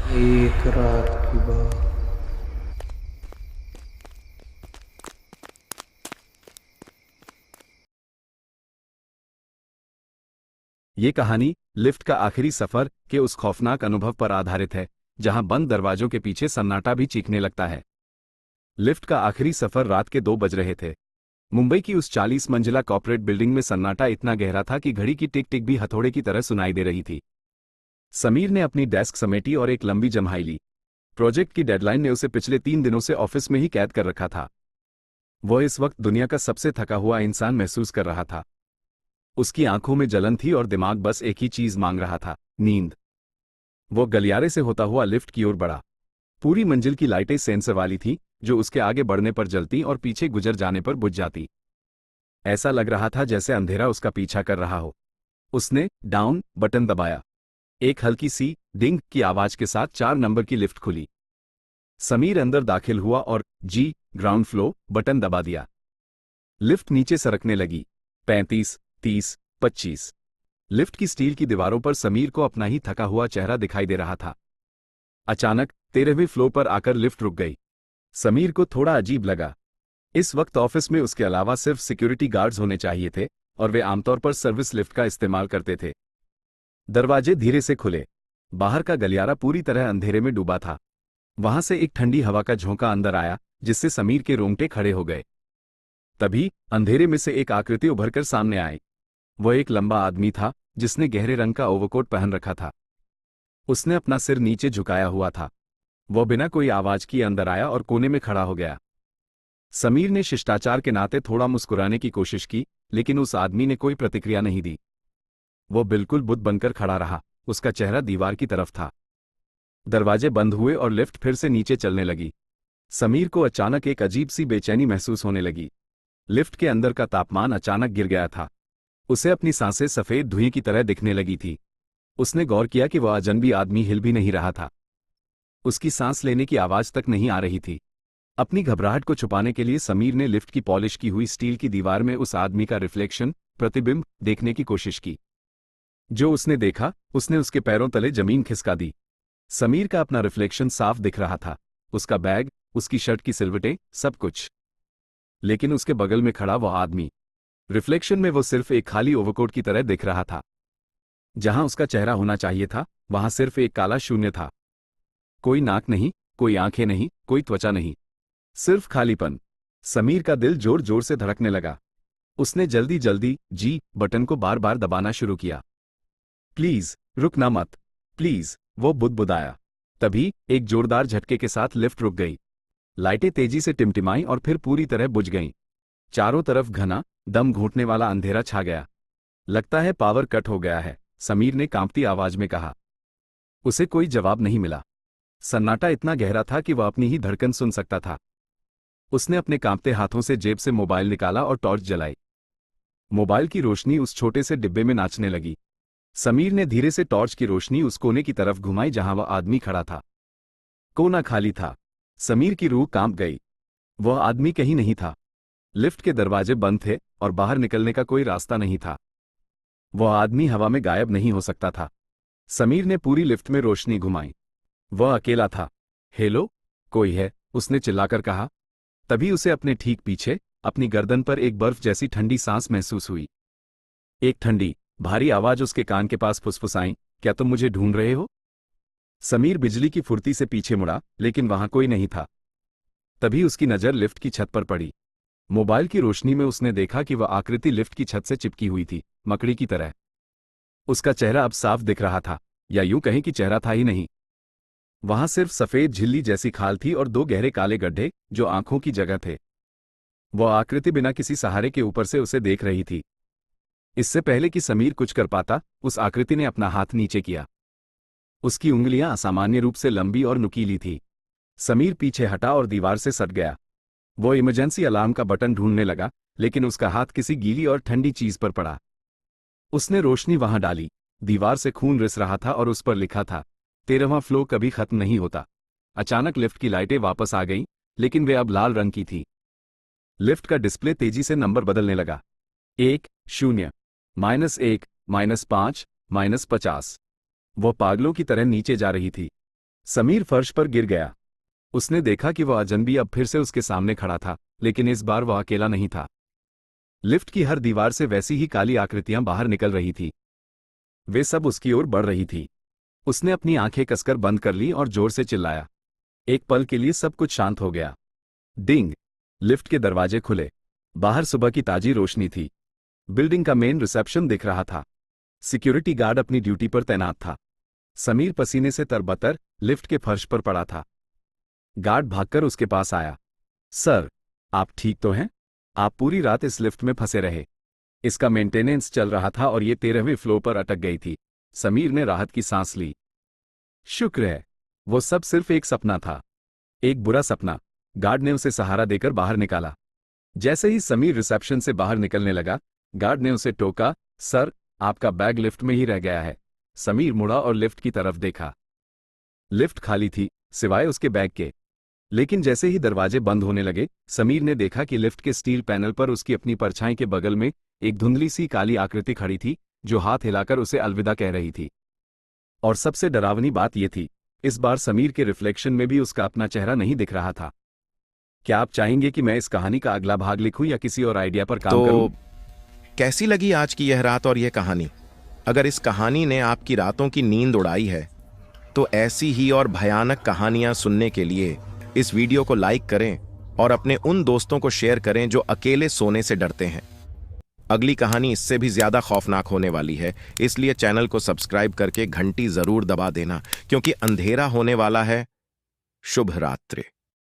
एक रात की बात। ये कहानी लिफ्ट का आखिरी सफर के उस खौफनाक अनुभव पर आधारित है जहां बंद दरवाजों के पीछे सन्नाटा भी चीखने लगता है। लिफ्ट का आखिरी सफर रात के 2 बज रहे थे। मुंबई की उस 40 मंजिला कॉर्पोरेट बिल्डिंग में सन्नाटा इतना गहरा था कि घड़ी की टिक टिक भी हथौड़े की तरह सुनाई दे रही थी। समीर ने अपनी डेस्क समेटी और एक लंबी जम्हाई ली। प्रोजेक्ट की डेडलाइन ने उसे पिछले 3 दिनों से ऑफिस में ही कैद कर रखा था। वह इस वक्त दुनिया का सबसे थका हुआ इंसान महसूस कर रहा था। उसकी आंखों में जलन थी और दिमाग बस एक ही चीज मांग रहा था, नींद। वो गलियारे से होता हुआ लिफ्ट की ओर बढ़ा। पूरी मंजिल की लाइटें सेंसर वाली थीं, जो उसके आगे बढ़ने पर जलती और पीछे गुजर जाने पर बुझ जाती। ऐसा लग रहा था जैसे अंधेरा उसका पीछा कर रहा हो। उसने डाउन बटन दबाया। एक हल्की सी डिंग की आवाज के साथ 4 नंबर की लिफ्ट खुली। समीर अंदर दाखिल हुआ और जी ग्राउंड फ्लोर बटन दबा दिया। लिफ्ट नीचे सरकने लगी। 35, 30, 25। लिफ्ट की स्टील की दीवारों पर समीर को अपना ही थका हुआ चेहरा दिखाई दे रहा था। अचानक 13वें फ्लोर पर आकर लिफ्ट रुक गई। समीर को थोड़ा अजीब लगा। इस वक्त ऑफिस में उसके अलावा सिर्फ सिक्योरिटी गार्ड्स होने चाहिए थे और वे आमतौर पर सर्विस लिफ्ट का इस्तेमाल करते थे। दरवाजे धीरे से खुले। बाहर का गलियारा पूरी तरह अंधेरे में डूबा था। वहां से एक ठंडी हवा का झोंका अंदर आया, जिससे समीर के रोंगटे खड़े हो गए। तभी अंधेरे में से एक आकृति उभरकर सामने आई। वह एक लंबा आदमी था, जिसने गहरे रंग का ओवरकोट पहन रखा था। उसने अपना सिर नीचे झुकाया हुआ था। वह बिना कोई आवाज किए अंदर आया और कोने में खड़ा हो गया। समीर ने शिष्टाचार के नाते थोड़ा मुस्कुराने की कोशिश की, लेकिन उस आदमी ने कोई प्रतिक्रिया नहीं दी। वो बिल्कुल बुद्ध बनकर खड़ा रहा, उसका चेहरा दीवार की तरफ था। दरवाजे बंद हुए और लिफ्ट फिर से नीचे चलने लगी। समीर को अचानक एक अजीब सी बेचैनी महसूस होने लगी। लिफ्ट के अंदर का तापमान अचानक गिर गया था। उसे अपनी सांसें सफेद धुएं की तरह दिखने लगी थी। उसने गौर किया कि वह अजनबी आदमी हिल भी नहीं रहा था। उसकी सांस लेने की आवाज तक नहीं आ रही थी। अपनी घबराहट को छुपाने के लिए समीर ने लिफ्ट की पॉलिश की हुई स्टील की दीवार में उस आदमी का रिफ्लेक्शन, प्रतिबिंब, देखने की कोशिश की। जो उसने देखा, उसने उसके पैरों तले जमीन खिसका दी। समीर का अपना रिफ्लेक्शन साफ दिख रहा था। उसका बैग, उसकी शर्ट की सिलवटें, सब कुछ। लेकिन उसके बगल में खड़ा वह आदमी, रिफ्लेक्शन में वो सिर्फ एक खाली ओवरकोट की तरह दिख रहा था। जहां उसका चेहरा होना चाहिए था, वहां सिर्फ एक काला शून्य था। कोई नाक नहीं, कोई आंखें नहीं, कोई त्वचा नहीं, सिर्फ खालीपन। समीर का दिल जोर जोर से धड़कने लगा। उसने जल्दी जल्दी जी बटन को बार बार दबाना शुरू किया। प्लीज रुकना मत, प्लीज, वो बुदबुदाया। तभी एक जोरदार झटके के साथ लिफ्ट रुक गई। लाइटें तेजी से टिमटिमाईं और फिर पूरी तरह बुझ गईं। चारों तरफ घना, दम घूंटने वाला अंधेरा छा गया। लगता है पावर कट हो गया है, समीर ने कांपती आवाज में कहा। उसे कोई जवाब नहीं मिला। सन्नाटा इतना गहरा था कि वह अपनी ही धड़कन सुन सकता था। उसने अपने कांपते हाथों से जेब से मोबाइल निकाला और टॉर्च जलाई। मोबाइल की रोशनी उस छोटे से डिब्बे में नाचने लगी। समीर ने धीरे से टॉर्च की रोशनी उस कोने की तरफ घुमाई जहां वह आदमी खड़ा था। कोना खाली था। समीर की रूह कांप गई। वह आदमी कहीं नहीं था। लिफ्ट के दरवाजे बंद थे और बाहर निकलने का कोई रास्ता नहीं था। वह आदमी हवा में गायब नहीं हो सकता था। समीर ने पूरी लिफ्ट में रोशनी घुमाई। वह अकेला था। हेलो, कोई है? उसने चिल्लाकर कहा। तभी उसे अपने ठीक पीछे, अपनी गर्दन पर एक बर्फ जैसी ठंडी सांस महसूस हुई। एक ठंडी, भारी आवाज उसके कान के पास फुसफुसाई, क्या तुम मुझे ढूंढ रहे हो? समीर बिजली की फुर्ती से पीछे मुड़ा, लेकिन वहां कोई नहीं था। तभी उसकी नजर लिफ्ट की छत पर पड़ी। मोबाइल की रोशनी में उसने देखा कि वह आकृति लिफ्ट की छत से चिपकी हुई थी, मकड़ी की तरह। उसका चेहरा अब साफ दिख रहा था, या यूं कहें कि चेहरा था ही नहीं। वहां सिर्फ सफेद झिल्ली जैसी खाल थी और 2 गहरे काले गड्ढे, जो आंखों की जगह थे। वह आकृति बिना किसी सहारे के ऊपर से उसे देख रही थी। इससे पहले कि समीर कुछ कर पाता, उस आकृति ने अपना हाथ नीचे किया। उसकी उंगलियां असामान्य रूप से लंबी और नुकीली थी। समीर पीछे हटा और दीवार से सट गया। वो इमरजेंसी अलार्म का बटन ढूंढने लगा, लेकिन उसका हाथ किसी गीली और ठंडी चीज पर पड़ा। उसने रोशनी वहां डाली। दीवार से खून रिस रहा था और उस पर लिखा था, 13वां फ्लोर कभी खत्म नहीं होता। अचानक लिफ्ट की लाइटें वापस आ गईं, लेकिन वे अब लाल रंग की थी। लिफ्ट का डिस्प्ले तेजी से नंबर बदलने लगा। 1, 0, -1, -5, -50। वो पागलों की तरह नीचे जा रही थी। समीर फर्श पर गिर गया। उसने देखा कि वह अजनबी अब फिर से उसके सामने खड़ा था, लेकिन इस बार वह अकेला नहीं था। लिफ्ट की हर दीवार से वैसी ही काली आकृतियां बाहर निकल रही थी। वे सब उसकी ओर बढ़ रही थी। उसने अपनी आंखें कसकर बंद कर ली और जोर से चिल्लाया। एक पल के लिए सब कुछ शांत हो गया। डिंग! लिफ्ट के दरवाजे खुले। बाहर सुबह की ताजी रोशनी थी। बिल्डिंग का मेन रिसेप्शन दिख रहा था। सिक्योरिटी गार्ड अपनी ड्यूटी पर तैनात था। समीर पसीने से तरबतर लिफ्ट के फर्श पर पड़ा था। गार्ड भागकर उसके पास आया। सर, आप ठीक तो हैं? आप पूरी रात इस लिफ्ट में फंसे रहे। इसका मेंटेनेंस चल रहा था और ये 13वें फ्लोर पर अटक गई थी। समीर ने राहत की सांस ली। शुक्र है, वो सब सिर्फ एक सपना था। एक बुरा सपना। गार्ड ने उसे सहारा देकर बाहर निकाला। जैसे ही समीर रिसेप्शन से बाहर निकलने लगा, गार्ड ने उसे टोका। सर, आपका बैग लिफ्ट में ही रह गया है। समीर मुड़ा और लिफ्ट की तरफ देखा। लिफ्ट खाली थी, सिवाय उसके बैग के। लेकिन जैसे ही दरवाजे बंद होने लगे, समीर ने देखा कि लिफ्ट के स्टील पैनल पर उसकी अपनी परछाई के बगल में एक धुंधली सी काली आकृति खड़ी थी, जो हाथ हिलाकर उसे अलविदा कह रही थी। और सबसे डरावनी बात यह थी, इस बार समीर के रिफ्लेक्शन में भी उसका अपना चेहरा नहीं दिख रहा था। क्या आप चाहेंगे कि मैं इस कहानी का अगला भाग लिखूं या किसी और आइडिया पर काम करूं? कैसी लगी आज की यह रात और यह कहानी? अगर इस कहानी ने आपकी रातों की नींद उड़ाई है, तो ऐसी ही और भयानक कहानियां सुनने के लिए इस वीडियो को लाइक करें और अपने उन दोस्तों को शेयर करें जो अकेले सोने से डरते हैं। अगली कहानी इससे भी ज्यादा खौफनाक होने वाली है, इसलिए चैनल को सब्सक्राइब करके घंटी जरूर दबा देना, क्योंकि अंधेरा होने वाला है। शुभ रात्रि।